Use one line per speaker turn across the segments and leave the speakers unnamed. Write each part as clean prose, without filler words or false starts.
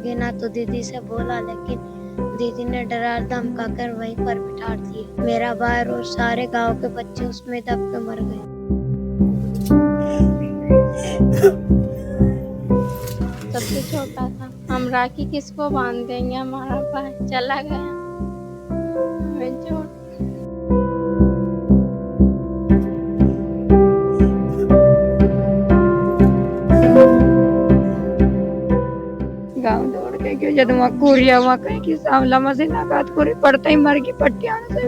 मांगे ना तो दीदी से बोला, लेकिन दीदी ने डरा धमका कर वहीं पर बिठा दिए। मेरा भाई और सारे गांव के बच्चे उसमें दब के मर गए।
सबसे छोटा था। हम राखी किसको बांध देंगे, हमारा भाई चला गया। हमें छोड़
गाँव दौड़ के गयो जब वहाँ कुरिया वहाँ कहीं की सामला मशीन आघात कुरी पड़ते ही मर गई पट्टियान से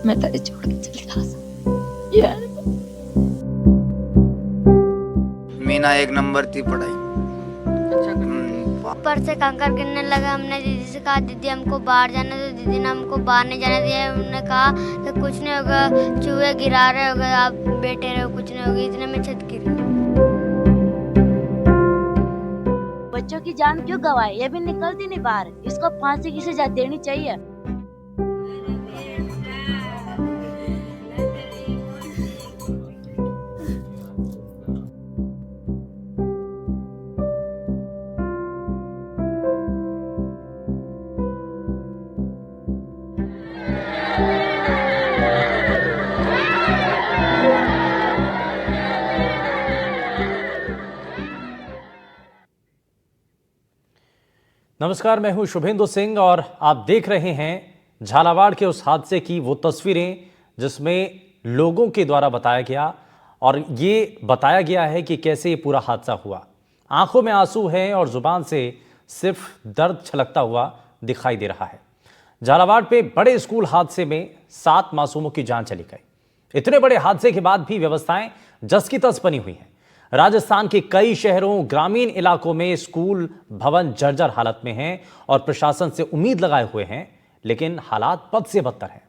मैं तेरे छोड़ के चली जा।
मीना एक नंबर थी पढ़ाई।
ऊपर से कंकर गिरने लगा। हमने दीदी से कहा दीदी हमको बाहर जाना, तो दीदी ने हमको बाहर नहीं जाने दिया। उन्होंने कहा कि कुछ नहीं होगा, चूहे गिरा रहे होगा, आप बैठे रहो, कुछ नहीं होगा। इतने में छत गिरी।
बच्चों की जान क्यों गवाए? ये भी निकलती नहीं बाहर। इसको फांसी की सजा देनी चाहिए।
नमस्कार, मैं हूं शुभेंदु सिंह और आप देख रहे हैं झालावाड़ के उस हादसे की वो तस्वीरें जिसमें लोगों के द्वारा बताया गया और ये बताया गया है कि कैसे ये पूरा हादसा हुआ। आंखों में आंसू हैं और जुबान से सिर्फ दर्द छलकता हुआ दिखाई दे रहा है। झालावाड़ पे बड़े स्कूल हादसे में 7 मासूमों की जान चली गई। इतने बड़े हादसे के बाद भी व्यवस्थाएं जस की तस बनी हुई हैं। राजस्थान के कई शहरों, ग्रामीण इलाकों में स्कूल भवन जर्जर हालत में हैं और प्रशासन से उम्मीद लगाए हुए हैं, लेकिन हालात बद से बदतर हैं।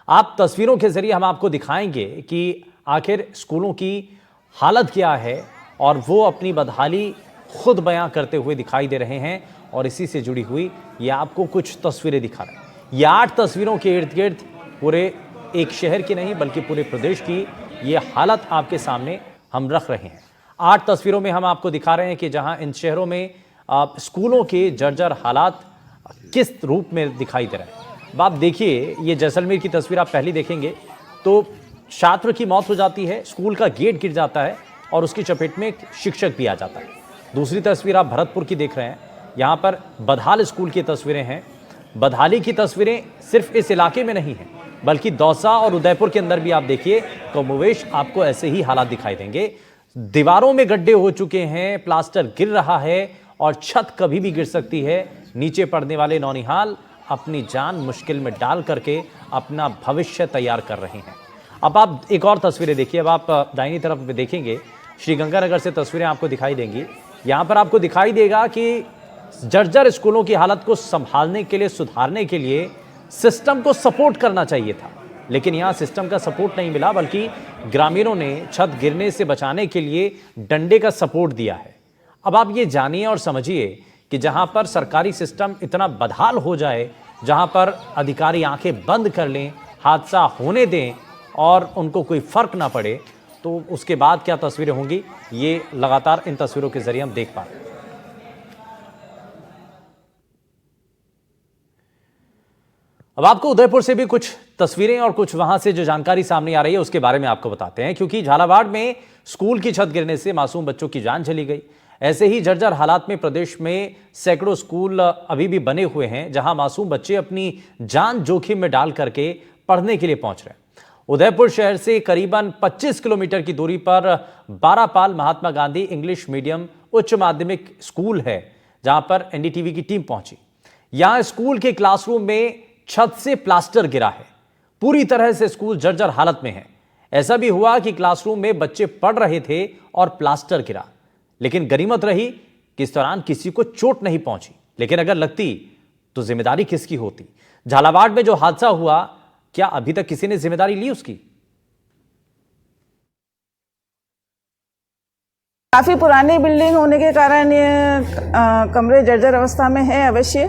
आप तस्वीरों के जरिए हम आपको दिखाएंगे कि आखिर स्कूलों की हालत क्या है और वो अपनी बदहाली खुद बयां करते हुए दिखाई दे रहे हैं और इसी से जुड़ी हुई ये आपको कुछ तस्वीरें दिखा रहे हैं। ये 8 तस्वीरों के इर्द गिर्द पूरे एक शहर की नहीं बल्कि पूरे प्रदेश की ये हालत आपके सामने हम रख रहे हैं। 8 तस्वीरों में हम आपको दिखा रहे हैं कि जहां इन शहरों में स्कूलों के जर्जर हालात किस रूप में दिखाई दे रहे हैं। अब आप देखिए, ये जैसलमेर की तस्वीर आप पहली देखेंगे तो छात्र की मौत हो जाती है, स्कूल का गेट गिर जाता है और उसकी चपेट में एक शिक्षक भी आ जाता है। दूसरी तस्वीर आप भरतपुर की देख रहे हैं, यहाँ पर बदहाल स्कूल की तस्वीरें हैं। बदहाली की तस्वीरें सिर्फ इस इलाके में नहीं हैं बल्कि दौसा और उदयपुर के अंदर भी आप देखिए कमोवेश आपको ऐसे ही हालात दिखाई देंगे। दीवारों में गड्ढे हो चुके हैं, प्लास्टर गिर रहा है और छत कभी भी गिर सकती है। नीचे पड़ने वाले नौनिहाल अपनी जान मुश्किल में डाल करके अपना भविष्य तैयार कर रहे हैं। अब आप एक और तस्वीरें देखिए। अब आप दाहिनी तरफ में देखेंगे, श्रीगंगानगर से तस्वीरें आपको दिखाई देंगी। यहाँ पर आपको दिखाई देगा कि जर्जर स्कूलों की हालत को संभालने के लिए, सुधारने के लिए सिस्टम को सपोर्ट करना चाहिए था, लेकिन यहाँ सिस्टम का सपोर्ट नहीं मिला बल्कि ग्रामीणों ने छत गिरने से बचाने के लिए डंडे का सपोर्ट दिया है। अब आप ये जानिए और समझिए कि जहाँ पर सरकारी सिस्टम इतना बदहाल हो जाए, जहाँ पर अधिकारी आंखें बंद कर लें, हादसा होने दें और उनको कोई फर्क ना पड़े, तो उसके बाद क्या तस्वीरें होंगी, ये लगातार इन तस्वीरों के जरिए हम देख पा रहे हैं। अब आपको उदयपुर से भी कुछ तस्वीरें और कुछ वहां से जो जानकारी सामने आ रही है उसके बारे में आपको बताते हैं, क्योंकि झालावाड़ में स्कूल की छत गिरने से मासूम बच्चों की जान चली गई। ऐसे ही जर्जर हालात में प्रदेश में सैकड़ों स्कूल अभी भी बने हुए हैं जहां मासूम बच्चे अपनी जान जोखिम में डाल करके पढ़ने के लिए पहुंच रहे हैं। उदयपुर शहर से करीबन 25 किलोमीटर की दूरी पर बारापाल महात्मा गांधी इंग्लिश मीडियम उच्च माध्यमिक स्कूल है, जहां पर एनडीटीवी की टीम पहुंची। यहां स्कूल के क्लासरूम में छत से प्लास्टर गिरा है, पूरी तरह से स्कूल जर्जर हालत में है। ऐसा भी हुआ कि क्लासरूम में बच्चे पढ़ रहे थे और प्लास्टर गिरा, लेकिन गनीमत रही कि इस दौरान किसी को चोट नहीं पहुंची। लेकिन अगर लगती तो जिम्मेदारी किसकी होती? झालावाड़ में जो हादसा हुआ, क्या अभी तक किसी ने जिम्मेदारी ली उसकी?
काफी पुरानी बिल्डिंग होने के कारण ये कमरे जर्जर अवस्था में है अवश्य,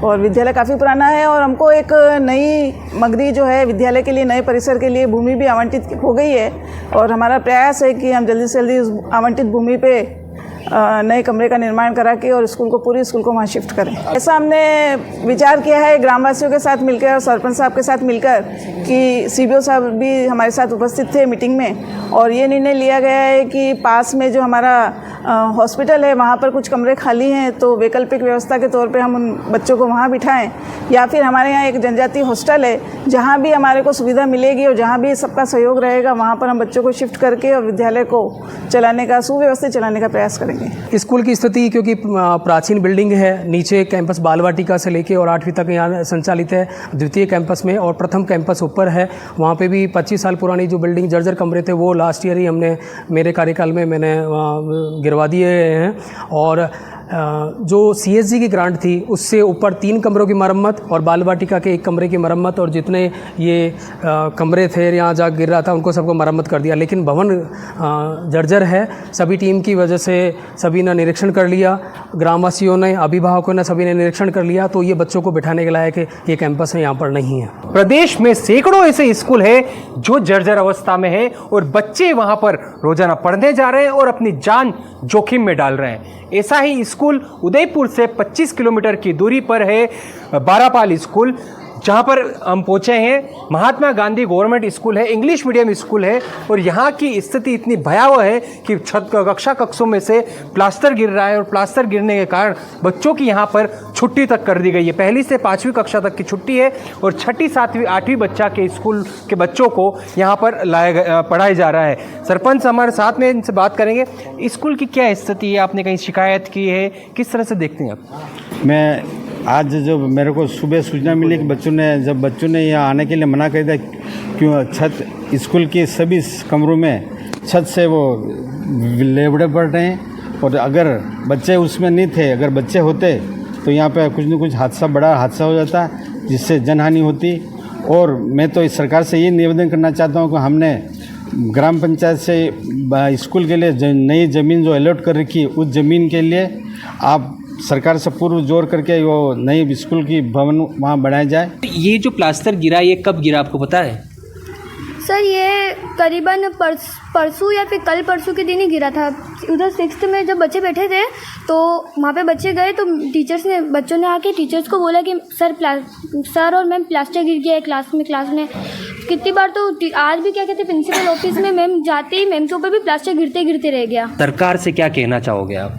और विद्यालय काफ़ी पुराना है और हमको एक नई मगरी जो है विद्यालय के लिए, नए परिसर के लिए भूमि भी आवंटित हो गई है और हमारा प्रयास है कि हम जल्दी से जल्दी उस आवंटित भूमि पे नए कमरे का निर्माण करा के और स्कूल को, पूरे स्कूल को वहाँ शिफ्ट करें। ऐसा हमने विचार किया है ग्रामवासियों के साथ मिलकर और सरपंच साहब के साथ मिलकर कि सीबीओ साहब भी हमारे साथ उपस्थित थे मीटिंग में और ये निर्णय लिया गया है कि पास में जो हमारा हॉस्पिटल है वहाँ पर कुछ कमरे खाली हैं तो वैकल्पिक व्यवस्था के तौर पे हम उन बच्चों को वहाँ बिठाएं या फिर हमारे यहाँ एक जनजातीय हॉस्टल है जहाँ भी हमारे को सुविधा मिलेगी और जहाँ भी सबका सहयोग रहेगा वहाँ पर हम बच्चों को शिफ्ट करके और विद्यालय को चलाने का, सुव्यवस्थित चलाने का प्रयास करेंगे।
स्कूल की स्थिति क्योंकि प्राचीन बिल्डिंग है, नीचे कैंपस बाल वाटिका से लेके और 8वीं तक यहाँ संचालित है, द्वितीय कैंपस में, और प्रथम कैंपस ऊपर है। वहाँ पे भी 25 साल पुरानी जो बिल्डिंग जर्जर कमरे थे वो लास्ट ईयर ही हमने, मेरे कार्यकाल में मैंने गिरवा दिए हैं। और जो CSG की ग्रांट थी उससे ऊपर 3 कमरों की मरम्मत और बाल वाटिका के 1 कमरे की मरम्मत और जितने ये कमरे थे यहाँ जा गिर रहा था उनको सबको मरम्मत कर दिया। लेकिन भवन जर्जर है। सभी टीम की वजह से सभी ने निरीक्षण कर लिया, ग्रामवासियों ने, अभिभावकों ने, सभी ने निरीक्षण कर लिया, तो ये बच्चों को बिठाने के लायक ये कैंपस है यहाँ पर नहीं है।
प्रदेश में सैकड़ों ऐसे स्कूल है जो जर्जर अवस्था में है और बच्चे वहाँ पर रोजाना पढ़ने जा रहे हैं और अपनी जान जोखिम में डाल रहे हैं। ऐसा ही स्कूल उदयपुर से 25 किलोमीटर की दूरी पर है बारापाल स्कूल, जहाँ पर हम पहुँचे हैं। महात्मा गांधी गवर्नमेंट स्कूल है, इंग्लिश मीडियम स्कूल है और यहाँ की स्थिति इतनी भयावह है कि छत कक्षों में से प्लास्टर गिर रहा है और प्लास्टर गिरने के कारण बच्चों की यहाँ पर छुट्टी तक कर दी गई है। पहली से 5वीं कक्षा तक की छुट्टी है और 6ठी, 7वीं, 8वीं बच्चा के स्कूल के बच्चों को यहाँ पर पढ़ाया जा रहा है। सरपंच हमारे साथ में, इनसे बात करेंगे। स्कूल की क्या स्थिति है? आपने कहीं शिकायत की है? किस तरह से देखते हैं आप?
मैं आज जो मेरे को सुबह सूचना मिली कि बच्चों ने यहाँ आने के लिए मना कर दिया, क्यों छत स्कूल के सभी कमरों में छत से वो लेबड़े पड़ रहे हैं और अगर बच्चे उसमें नहीं थे, अगर बच्चे होते तो यहाँ पे कुछ न कुछ बड़ा हादसा हो जाता जिससे जनहानि होती। और मैं तो इस सरकार से ये निवेदन करना चाहता हूँ कि हमने ग्राम पंचायत से स्कूल के लिए नई ज़मीन जो अलॉट कर रखी है उस ज़मीन के लिए आप सरकार से पूर्व जोर करके वो नई स्कूल की भवन वहाँ बनाया जाए।
ये जो प्लास्टर गिरा ये कब गिरा आपको पता है?
सर ये करीबन परसों या फिर कल परसों के दिन ही गिरा था। उधर 6th में जब बच्चे बैठे थे तो वहाँ पे बच्चे गए तो बच्चों ने आके टीचर्स को बोला कि सर और मैम प्लास्टर गिर गया है क्लास में। कितनी बार तो आज भी क्या कहते हैं प्रिंसिपल ऑफिस में मैम जाते ही मैम के ऊपर भी प्लास्टर गिरते रह गया।
सरकार से क्या कहना चाहोगे आप?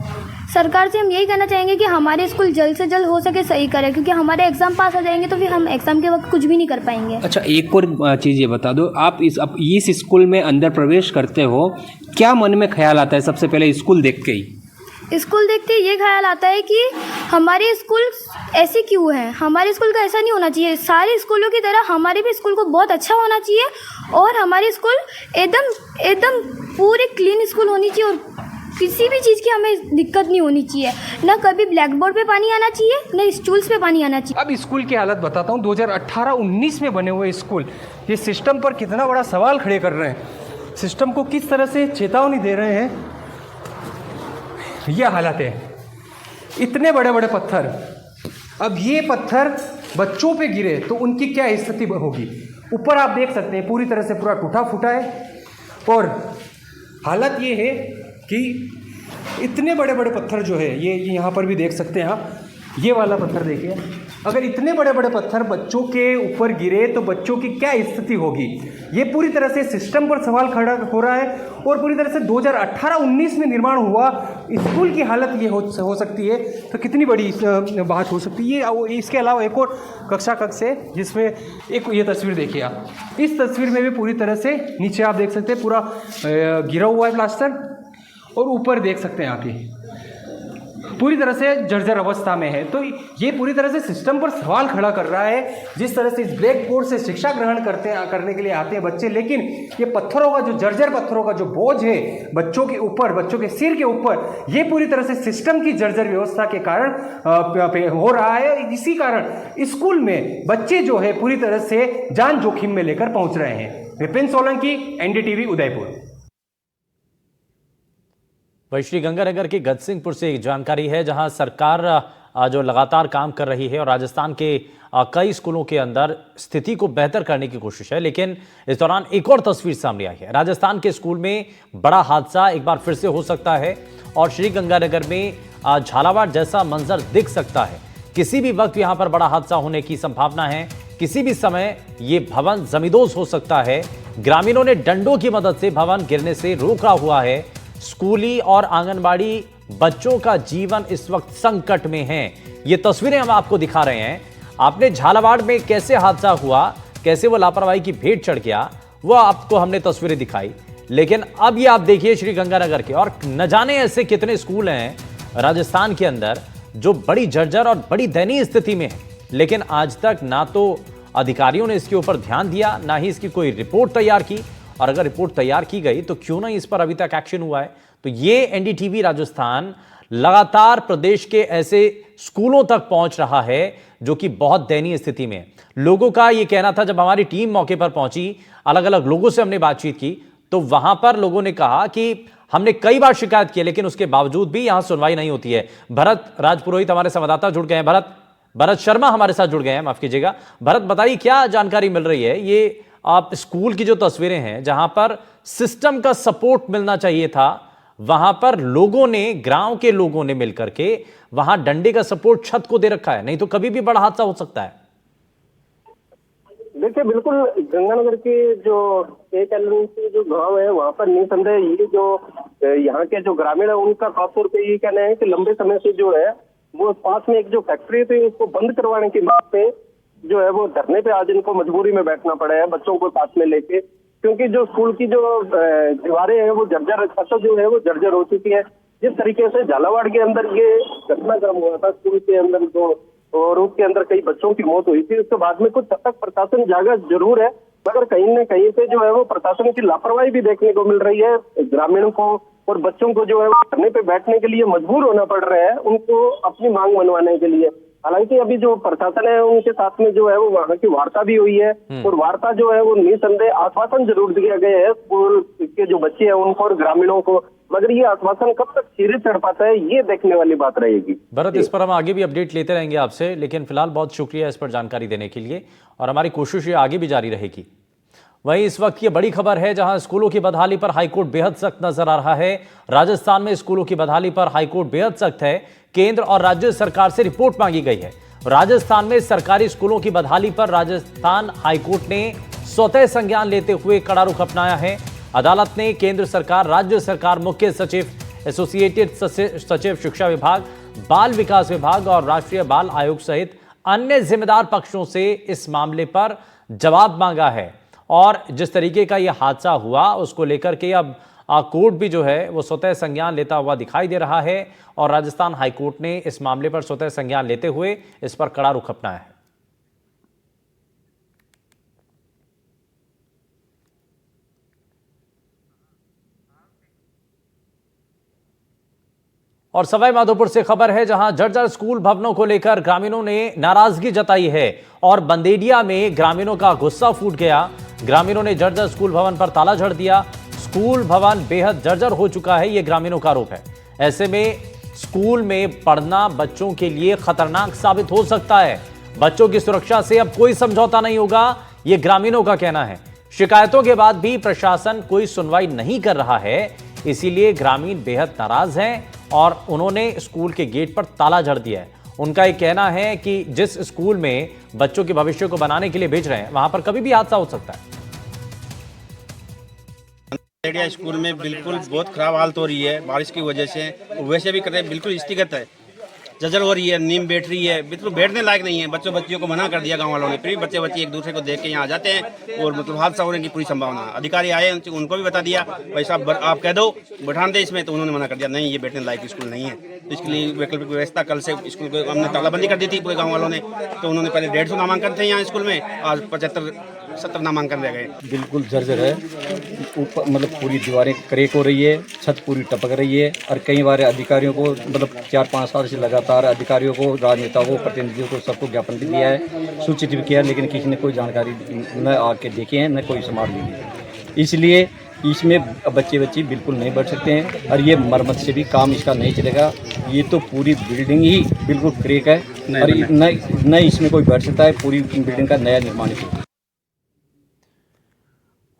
सरकार से हम यही कहना चाहेंगे कि हमारे स्कूल जल्द से जल्द हो सके सही करें, क्योंकि हमारे एग्ज़ाम पास हो जाएंगे तो फिर हम एग्ज़ाम के वक्त कुछ भी नहीं कर पाएंगे।
अच्छा, एक और चीज़ ये बता दो, आप इस स्कूल में अंदर प्रवेश करते हो, क्या मन में ख्याल आता है सबसे पहले स्कूल देख के ही?
स्कूल देखते ही ये ख्याल आता है कि हमारे स्कूल ऐसे क्यों है, हमारे स्कूल का ऐसा नहीं होना चाहिए। सारे स्कूलों की तरह हमारे भी स्कूल को बहुत अच्छा होना चाहिए और हमारे स्कूल एकदम पूरे क्लीन स्कूल होनी चाहिए और किसी भी चीज़ की हमें दिक्कत नहीं होनी चाहिए। ना कभी ब्लैक बोर्ड पे पानी आना चाहिए, ना स्टूल्स पे पानी आना चाहिए।
अब स्कूल की हालत बताता हूँ। 2018-19 में बने हुए स्कूल ये सिस्टम पर कितना बड़ा सवाल खड़े कर रहे हैं, सिस्टम को किस तरह से चेतावनी दे रहे हैं। यह हालत है, इतने बड़े बड़े पत्थर, अब ये पत्थर बच्चों पे गिरे तो उनकी क्या स्थिति होगी। ऊपर आप देख सकते हैं पूरी तरह से पूरा टूटा फूटा है और हालत ये है कि इतने बड़े बड़े पत्थर जो है ये यहाँ पर भी देख सकते हैं आप, ये वाला पत्थर देखिए। अगर इतने बड़े बड़े पत्थर बच्चों के ऊपर गिरे तो बच्चों की क्या स्थिति होगी। ये पूरी तरह से सिस्टम पर सवाल खड़ा हो रहा है और पूरी तरह से 2018-19 में निर्माण हुआ स्कूल की हालत ये हो सकती है तो कितनी बड़ी बात हो सकती है। ये इसके अलावा एक और कक्षा कक्ष है जिसमें एक ये तस्वीर देखिए आप, इस तस्वीर में भी पूरी तरह से नीचे आप देख सकते हैं पूरा गिरा हुआ है प्लास्टर और ऊपर देख सकते हैं आप ये पूरी तरह से जर्जर अवस्था में है। तो ये पूरी तरह से सिस्टम पर सवाल खड़ा कर रहा है। जिस तरह से इस ब्लैक बोर्ड से शिक्षा ग्रहण करने के लिए आते हैं बच्चे, लेकिन ये पत्थरों का जो जर्जर पत्थरों का जो बोझ है बच्चों के ऊपर, बच्चों के सिर के ऊपर, ये पूरी तरह से सिस्टम की जर्जर व्यवस्था के कारण हो रहा है। इसी कारण स्कूल में बच्चे जो है पूरी तरह से जान जोखिम में लेकर पहुंच रहे हैं। विपिन सोलंकी, NDTV, उदयपुर।
वहीं श्रीगंगानगर के गजसिंहपुर से एक जानकारी है जहां सरकार जो लगातार काम कर रही है और राजस्थान के कई स्कूलों के अंदर स्थिति को बेहतर करने की कोशिश है। लेकिन इस दौरान एक और तस्वीर सामने आई है। राजस्थान के स्कूल में बड़ा हादसा एक बार फिर से हो सकता है और श्रीगंगानगर में झालावाड़ जैसा मंजर दिख सकता है। किसी भी वक्त यहां पर बड़ा हादसा होने की संभावना है। किसी भी समय ये भवन जमींदोज हो सकता है। ग्रामीणों ने डंडों की मदद से भवन गिरने से रोका हुआ है। स्कूली और आंगनबाड़ी बच्चों का जीवन इस वक्त संकट में है। ये तस्वीरें हम आपको दिखा रहे हैं। आपने झालावाड़ में कैसे हादसा हुआ, कैसे वो लापरवाही की भेंट चढ़ गया, वो आपको हमने तस्वीरें दिखाई। लेकिन अब ये आप देखिए श्रीगंगानगर के, और न जाने ऐसे कितने स्कूल हैं राजस्थान के अंदर जो बड़ी जर्जर और बड़ी दयनीय स्थिति में है। लेकिन आज तक ना तो अधिकारियों ने इसके ऊपर ध्यान दिया, ना ही इसकी कोई रिपोर्ट तैयार की। और अगर रिपोर्ट तैयार की गई तो क्यों नहीं इस पर अभी तक एक्शन हुआ है। तो ये एनडीटीवी राजस्थान लगातार प्रदेश के ऐसे स्कूलों तक पहुंच रहा है जो कि बहुत दयनीय स्थिति में है। लोगों का ये कहना था, जब हमारी टीम मौके पर पहुंची, अलग अलग लोगों से हमने बातचीत की, तो वहां पर लोगों ने कहा कि हमने कई बार शिकायत की लेकिन उसके बावजूद भी यहां सुनवाई नहीं होती है। भरत राजपुरोहित हमारे संवाददाता जुड़ गए हैं। भरत शर्मा हमारे साथ जुड़ गए हैं, माफ कीजिएगा। भरत, बताइए क्या जानकारी मिल रही है। ये आप स्कूल की जो तस्वीरें हैं जहां पर सिस्टम का सपोर्ट मिलना चाहिए था, वहां पर लोगों ने, गांव के लोगों ने मिलकर के वहां डंडे का सपोर्ट छत को दे रखा है, नहीं तो कभी भी बड़ा हादसा हो सकता है।
देखिए, बिल्कुल गंगानगर के जो एक के जो गांव है वहां पर निसंदेह ये जो यहाँ के जो ग्रामीण है उनका खासतौर पे ये कहना है कि लंबे समय से जो है वो पास में एक जो फैक्ट्री थी उसको बंद करवाने की मांग पे जो है वो धरने पे आज इनको मजबूरी में बैठना पड़ा है, बच्चों को साथ में लेके। क्योंकि जो स्कूल की जो दीवारें हैं वो जर्जर, छत जो है वो जर्जर हो चुकी है। जिस तरीके से झालावाड़ के अंदर ये घटनाक्रम हुआ था स्कूल के अंदर जो, और उसके अंदर कई बच्चों की मौत हुई थी, उसके बाद में कुछ हद तक प्रशासन जागा जरूर है, मगर कहीं न कहीं से जो है वो प्रशासन की लापरवाही भी देखने को मिल रही है। ग्रामीणों को और बच्चों को जो है वो धरने पे बैठने के लिए मजबूर होना पड़ रहा है उनको अपनी मांग मनवाने के लिए। हालांकि अभी जो प्रशासन है उनके साथ में जो है वो वहाँ की वार्ता भी हुई है, और वार्ता जो है वो निसंदेह आश्वासन जरूर दिया गया है स्कूल के जो बच्चे हैं उनको और ग्रामीणों को, मगर ये आश्वासन कब तक सिरे चढ़ पाता है ये देखने वाली बात रहेगी।
भरत, इस पर हम आगे भी अपडेट लेते रहेंगे आपसे, लेकिन फिलहाल बहुत शुक्रिया इस पर जानकारी देने के लिए, और हमारी कोशिश ये आगे भी जारी रहेगी। वहीं इस वक्त ये बड़ी खबर है जहां स्कूलों की बदहाली पर हाईकोर्ट बेहद सख्त नजर आ रहा है। राजस्थान में स्कूलों की बदहाली पर हाईकोर्ट बेहद सख्त है। केंद्र और राज्य सरकार से रिपोर्ट मांगी गई है। राजस्थान में सरकारी स्कूलों की बदहाली पर राजस्थान हाईकोर्ट ने स्वतः संज्ञान लेते हुए कड़ा रुख अपनाया है। अदालत ने केंद्र सरकार, राज्य सरकार, मुख्य सचिव, एसोसिएटेड सचिव शिक्षा विभाग, बाल विकास विभाग और राष्ट्रीय बाल आयोग सहित अन्य जिम्मेदार पक्षों से इस मामले पर जवाब मांगा है। और जिस तरीके का यह हादसा हुआ उसको लेकर के अब कोर्ट भी जो है वो स्वतः संज्ञान लेता हुआ दिखाई दे रहा है, और राजस्थान हाईकोर्ट ने इस मामले पर स्वतः संज्ञान लेते हुए इस पर कड़ा रुख अपनाया है। और सवाई माधोपुर से खबर है जहां जर्जर स्कूल भवनों को लेकर ग्रामीणों ने नाराजगी जताई है, और बंदेडिया में ग्रामीणों का गुस्सा फूट गया। ग्रामीणों ने जर्जर स्कूल भवन पर ताला जड़ दिया। स्कूल भवन बेहद जर्जर हो चुका है, यह ग्रामीणों का आरोप है। ऐसे में स्कूल में पढ़ना बच्चों के लिए खतरनाक साबित हो सकता है। बच्चों की सुरक्षा से अब कोई समझौता नहीं होगा, यह ग्रामीणों का कहना है। शिकायतों के बाद भी प्रशासन कोई सुनवाई नहीं कर रहा है, इसीलिए ग्रामीण बेहद नाराज हैं और उन्होंने स्कूल के गेट पर ताला जड़ दिया है। उनका ये कहना है कि जिस स्कूल में बच्चों के भविष्य को बनाने के लिए भेज रहे हैं वहां पर कभी भी हादसा हो सकता है।
स्कूल में बिल्कुल बहुत खराब हालत हो रही है बारिश की वजह से, वैसे भी करें बिल्कुल स्थिगत है, जर्जर हो रही है, नीम बैठ रही है, बिल्कुल बैठने लायक नहीं है। बच्चियों को मना कर दिया गांव वालों ने, फिर भी बच्चे एक दूसरे को देख के यहाँ आ जाते हैं और मतलब हादसा होने की पूरी संभावना। अधिकारी आए, उनको भी बता दिया भाई साहब आप कह दो बैठान दे इसमें, तो उन्होंने मना कर दिया नहीं ये बैठने लायक स्कूल नहीं है। तो इसके लिए वैकल्पिक व्यवस्था कल से स्कूल को हमने तालाबंदी कर दी थी पूरे गाँव वालों ने। तो उन्होंने पहले 150 नामांकन थे यहाँ स्कूल में, आज 75-70 नामांकन रह गए।
बिल्कुल जर्जर है, ऊपर मतलब पूरी दीवारें क्रैक हो रही है, छत पूरी टपक रही है, और कई बार अधिकारियों को मतलब 4-5 साल से लगातार अधिकारियों को, राजनेताओं को, प्रतिनिधियों को सबको ज्ञापन भी दिया है, सूचित भी किया, लेकिन किसी ने कोई जानकारी न आके देखे हैं, न कोई संभाल ली है। इसलिए इसमें बच्चे बिल्कुल नहीं बैठ सकते हैं और ये मरम्मत से भी काम इसका नहीं चलेगा। ये तो पूरी बिल्डिंग ही बिल्कुल क्रैक है और न इसमें कोई बैठ सकता है। पूरी बिल्डिंग का नया निर्माण है।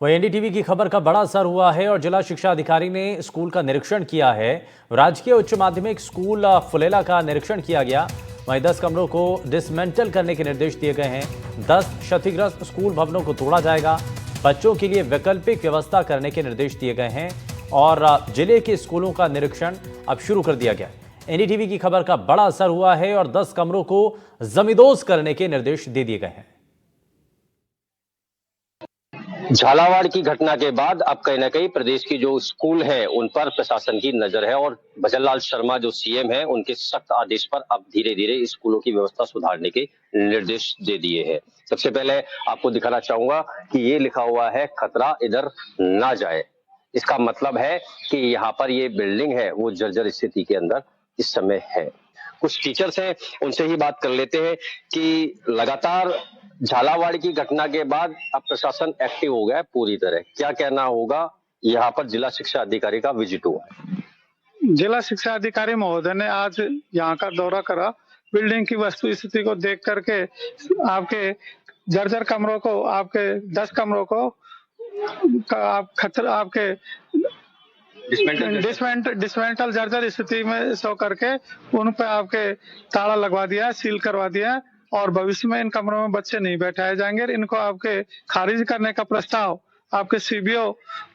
वहीं एनडीटीवी की खबर का बड़ा असर हुआ है और जिला शिक्षा अधिकारी ने स्कूल का निरीक्षण किया है। राजकीय उच्च माध्यमिक स्कूल फुलेला का निरीक्षण किया गया। वहीं 10 कमरों को डिसमेंटल करने के निर्देश दिए गए हैं। 10 क्षतिग्रस्त स्कूल भवनों को तोड़ा जाएगा। बच्चों के लिए वैकल्पिक व्यवस्था करने के निर्देश दिए गए हैं और जिले के स्कूलों का निरीक्षण अब शुरू कर दिया गया है। एनडीटीवी की खबर का बड़ा असर हुआ है और 10 कमरों को जमींदोज करने के निर्देश दे दिए गए हैं।
झालावाड़ की घटना के बाद अब कहीं ना कहीं प्रदेश की जो स्कूल है उन पर प्रशासन की नजर है और भजनलाल शर्मा जो सीएम है उनके सख्त आदेश पर अब धीरे धीरे स्कूलों की व्यवस्था सुधारने के निर्देश दे दिए हैं। सबसे पहले आपको दिखाना चाहूंगा कि ये लिखा हुआ है खतरा इधर ना जाए। इसका मतलब है कि यहाँ पर ये बिल्डिंग है वो जर्जर स्थिति के अंदर इस समय है। कुछ टीचर्स हैं उनसे ही बात कर लेते हैं कि लगातार झालावाड़ की घटना के बाद अब प्रशासन एक्टिव हो गया है पूरी तरह। क्या कहना होगा? यहाँ पर जिला शिक्षा अधिकारी का विजिट हुआ है।
जिला शिक्षा अधिकारी महोदय ने आज यहाँ का दौरा करा। बिल्डिंग की वस्तु स्थिति को देख करके आपके जर्जर कमरों को, आपके 10 कमरों को आपके डिसमेंटल जर्जर स्थिति में शो करके उन पे आपके ताला लगवा दिया, सील करवा दिया और भविष्य में इन कमरों में बच्चे नहीं बैठाए जाएंगे। इनको आपके खारिज करने का प्रस्ताव आपके सीबीओ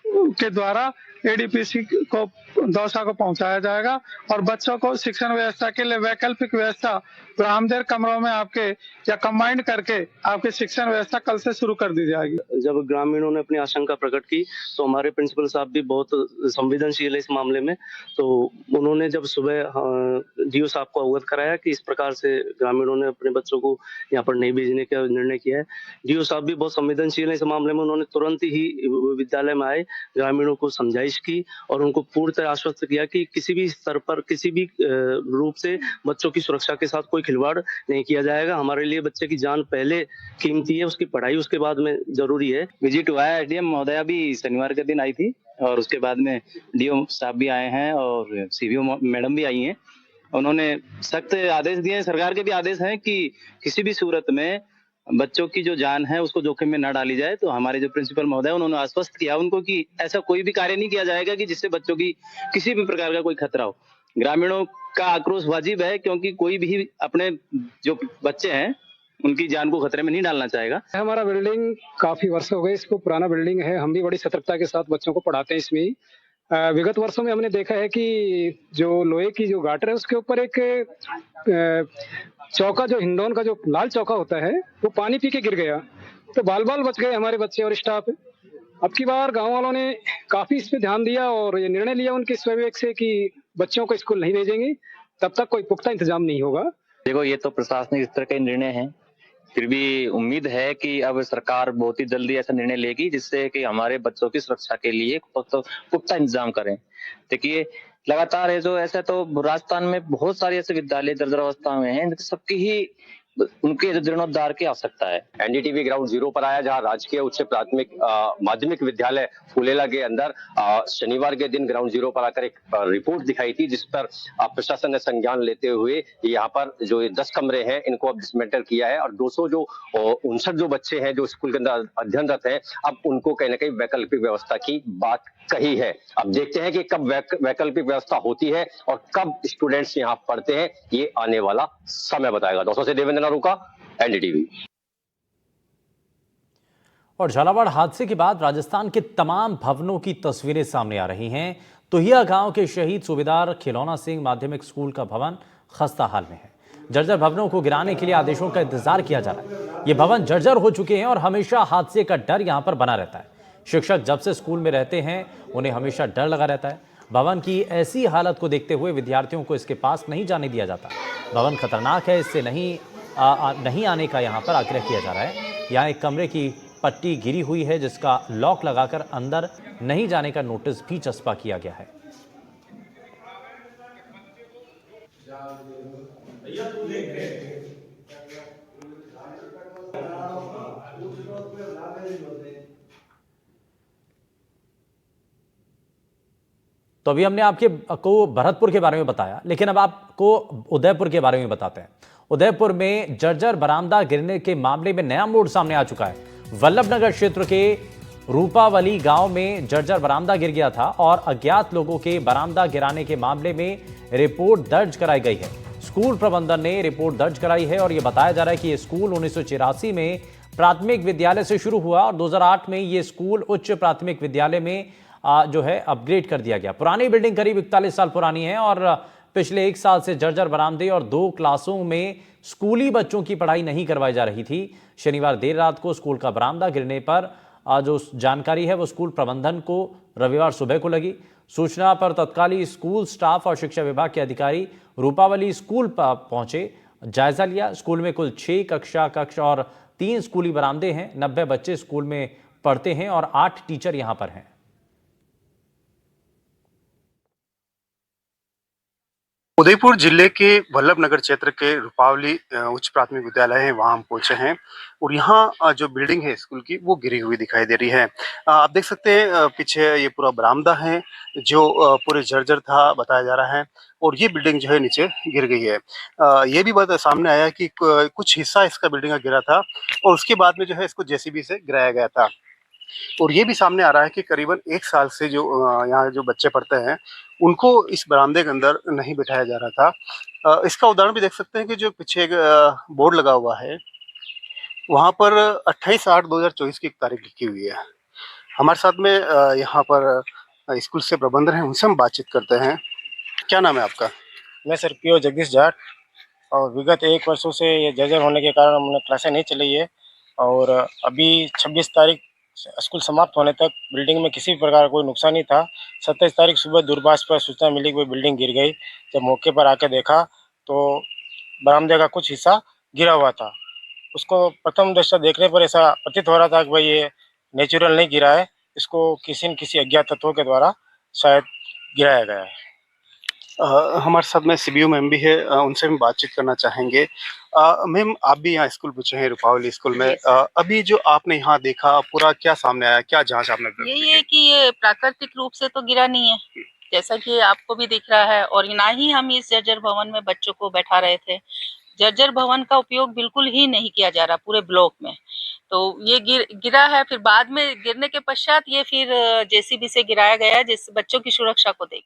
के द्वारा एडीपीसी को दौसा को पहुंचाया जाएगा और बच्चों को शिक्षण व्यवस्था के लिए वैकल्पिक व्यवस्था ब्राह्मदेर कमरों में आपके या कंबाइंड करके आपकी शिक्षण व्यवस्था कल से शुरू कर दी जाएगी।
जब ग्रामीणों ने अपनी आशंका प्रकट की तो हमारे प्रिंसिपल साहब भी बहुत संवेदनशील है इस मामले में। तो उन्होंने जब सुबह डीओ साहब को अवगत कराया कि इस प्रकार से ग्रामीणों ने अपने बच्चों को यहाँ पर नहीं भेजने का निर्णय किया है। डीओ साहब भी बहुत संवेदनशील है इस मामले में। उन्होंने तुरंत ही विद्यालय में आए, ग्रामीणों को समझाइश की और उनको पूरी तरह आश्वस्त किया कि किसी भी स्तर पर किसी भी रूप से बच्चों की सुरक्षा के साथ कोई खिलवाड़ नहीं किया जाएगा। हमारे लिए बच्चे की जान पहले कीमती है, उसकी पढ़ाई उसके बाद में जरूरी है।
विजिट हुआ है। एडीएम महोदया भी शनिवार के दिन आई थी और उसके बाद में डीओ साहब भी आए हैं और सीबीओ मैडम भी आई हैं। उन्होंने सख्त आदेश दिए हैं, सरकार के भी आदेश हैं कि किसी भी सूरत में बच्चों की जो जान है उसको जोखिम में न डाली जाए। तो हमारे जो प्रिंसिपल महोदय उन्होंने आश्वस्त किया उनको कि ऐसा कोई भी कार्य नहीं किया जाएगा कि जिससे बच्चों की किसी भी प्रकार का कोई खतरा हो। ग्रामीणों का आक्रोश वाजिब है क्योंकि कोई भी अपने जो बच्चे हैं उनकी जान को खतरे में नहीं डालना चाहेगा।
हमारा बिल्डिंग काफी वर्ष हो गए, इसको पुराना बिल्डिंग है। हम भी बड़ी सतर्कता के साथ बच्चों को पढ़ाते हैं इसमें। विगत वर्षों में हमने देखा है कि जो लोहे की जो गाटर है उसके ऊपर एक चौका, जो हिंडौन का जो लाल चौका होता है, वो पानी पी के गिर गया तो बाल बाल बच गए हमारे बच्चे और स्टाफ। अब की बार गांव वालों ने काफी इस पे ध्यान दिया और ये निर्णय लिया उनके स्वविवेक से कि बच्चों को स्कूल नहीं भेजेंगे तब तक कोई पुख्ता इंतजाम नहीं होगा।
देखो, ये तो प्रशासनिक स्तर का निर्णय है, फिर भी उम्मीद है कि अब सरकार बहुत ही जल्दी ऐसा निर्णय लेगी जिससे कि हमारे बच्चों की सुरक्षा के लिए पुख्ता इंतजाम करें। देखिए, लगातार है जो ऐसा तो राजस्थान में बहुत सारे ऐसे विद्यालय जर्जर अवस्था में हैं, सबकी ही उनके जीर्णोद्धार की आवश्यकता है।
एनडीटीवी ग्राउंड जीरो पर आया जहां राजकीय उच्च प्राथमिक माध्यमिक विद्यालय फुलेला के अंदर शनिवार के दिन ग्राउंड जीरो पर आकर एक रिपोर्ट दिखाई थी जिस पर प्रशासन ने संज्ञान लेते हुए यहाँ पर जो 10 कमरे हैं इनको अब डिसमेंटल किया है और 259 जो बच्चे हैं जो स्कूल के अंदर अध्ययनरत हैं अब उनको कहीं ना कहीं वैकल्पिक व्यवस्था की बात कही है। अब देखते हैं कि कब वैकल्पिक व्यवस्था होती है और कब स्टूडेंट्स यहाँ पढ़ते हैं, ये आने वाला समय बताएगा। दोस्तों से देवेंद्र नारूका, एनडीटीवी।
और झालावाड़ हादसे के बाद राजस्थान के तमाम भवनों की तस्वीरें सामने आ रही हैं। तुहिया गांव के शहीद सूबेदार खिलौना सिंह माध्यमिक स्कूल का भवन खस्ता हाल में है। जर्जर भवनों को गिराने के लिए आदेशों का इंतजार किया जा रहा है। ये भवन जर्जर हो चुके हैं और हमेशा हादसे का डर यहां पर बना रहता है। शिक्षक जब से स्कूल में रहते हैं उन्हें हमेशा डर लगा रहता है। भवन की ऐसी हालत को देखते हुए विद्यार्थियों को इसके पास नहीं जाने दिया जाता। भवन खतरनाक है, इससे नहीं आने का यहाँ पर आग्रह किया जा रहा है। यहाँ एक कमरे की पट्टी गिरी हुई है जिसका लॉक लगाकर अंदर नहीं जाने का नोटिस भी चस्पा किया गया है। तो अभी हमने आपको भरतपुर के बारे में बताया, लेकिन अब आपको उदयपुर के बारे में बताते हैं। उदयपुर में जर्जर बरामदा गिरने के मामले में नया मोड़ सामने आ चुका है। वल्लभनगर क्षेत्र के रूपावली गांव में जर्जर बरामदा गिर गया था और अज्ञात लोगों के बरामदा गिराने के मामले में रिपोर्ट दर्ज कराई गई है। स्कूल प्रबंधन ने रिपोर्ट दर्ज कराई है और यह बताया जा रहा है कि यह स्कूल 1984 में प्राथमिक विद्यालय से शुरू हुआ और 2008 में यह स्कूल उच्च प्राथमिक विद्यालय में जो है अपग्रेड कर दिया गया। पुरानी बिल्डिंग करीब 41 साल पुरानी है और पिछले 1 साल से जर्जर बरामदे और 2 क्लासों में स्कूली बच्चों की पढ़ाई नहीं करवाई जा रही थी। शनिवार देर रात को स्कूल का बरामदा गिरने पर जो जानकारी है वो स्कूल प्रबंधन को रविवार सुबह को लगी। सूचना पर तत्कालीन स्कूल स्टाफ और शिक्षा विभाग के अधिकारी रूपावली स्कूल पर पहुंचे, जायजा लिया। स्कूल में कुल 6 कक्ष और 3 स्कूली बरामदे हैं। 90 बच्चे स्कूल में पढ़ते हैं और 8 टीचर यहां पर हैं।
उदयपुर जिले के वल्लभनगर क्षेत्र के रूपावली उच्च प्राथमिक विद्यालय है, वहां हम पहुंचे हैं और यहाँ जो बिल्डिंग है स्कूल की वो गिरी हुई दिखाई दे रही है। आप देख सकते हैं पीछे ये पूरा बरामदा है जो पूरे जर्जर था बताया जा रहा है और ये बिल्डिंग जो है नीचे गिर गई है। ये भी बात सामने आया कि कुछ हिस्सा इसका बिल्डिंग का गिरा था और उसके बाद में जो है इसको जेसीबी से गिराया गया था। और ये भी सामने आ रहा है कि करीबन 1 साल से जो यहाँ जो बच्चे पढ़ते हैं उनको इस बरामदे के अंदर नहीं बिठाया जा रहा था। इसका उदाहरण भी देख सकते हैं कि जो पीछे एक बोर्ड लगा हुआ है वहाँ पर 28/8/2024 की एक तारीख लिखी हुई है। हमारे साथ में यहाँ पर स्कूल से प्रबंधन है, उनसे हम बातचीत करते हैं। क्या नाम है आपका?
मैं सर पीओ जगदीश जाट और विगत 1 वर्षों से ये जर्जर होने के कारण हमने क्लासें नहीं चली है और अभी 26 तारीख स्कूल समाप्त होने तक बिल्डिंग में किसी प्रकार कोई नुकसान नहीं था। 27 तारीख सुबह दूरभाष पर सूचना मिली कि वो बिल्डिंग गिर गई। जब मौके पर आकर देखा तो बरामदे का कुछ हिस्सा गिरा हुआ था। उसको प्रथम दृष्टया देखने पर ऐसा प्रतीत हो रहा था कि भाई ये नेचुरल नहीं गिरा है, इसको किसी न किसी अज्ञात तत्वों के द्वारा शायद गिराया गया है।
हमारे साथ में सीबीओ मैम भी है, उनसे हम बातचीत करना चाहेंगे। मैम आप भी यहाँ स्कूल पूछे हैं रूपावली स्कूल में, अभी जो आपने यहाँ देखा पूरा क्या सामने आया, क्या जांच आपने की?
यही है कि ये प्राकृतिक रूप से तो गिरा नहीं है जैसा कि आपको भी दिख रहा है और ना ही हम इस जर्जर भवन में बच्चों को बैठा रहे थे। जर्जर भवन का उपयोग बिल्कुल ही नहीं किया जा रहा पूरे ब्लॉक में। तो ये गिरा है, फिर बाद में गिरने के पश्चात ये फिर जेसीबी से गिराया गया है जिस बच्चों की सुरक्षा को देख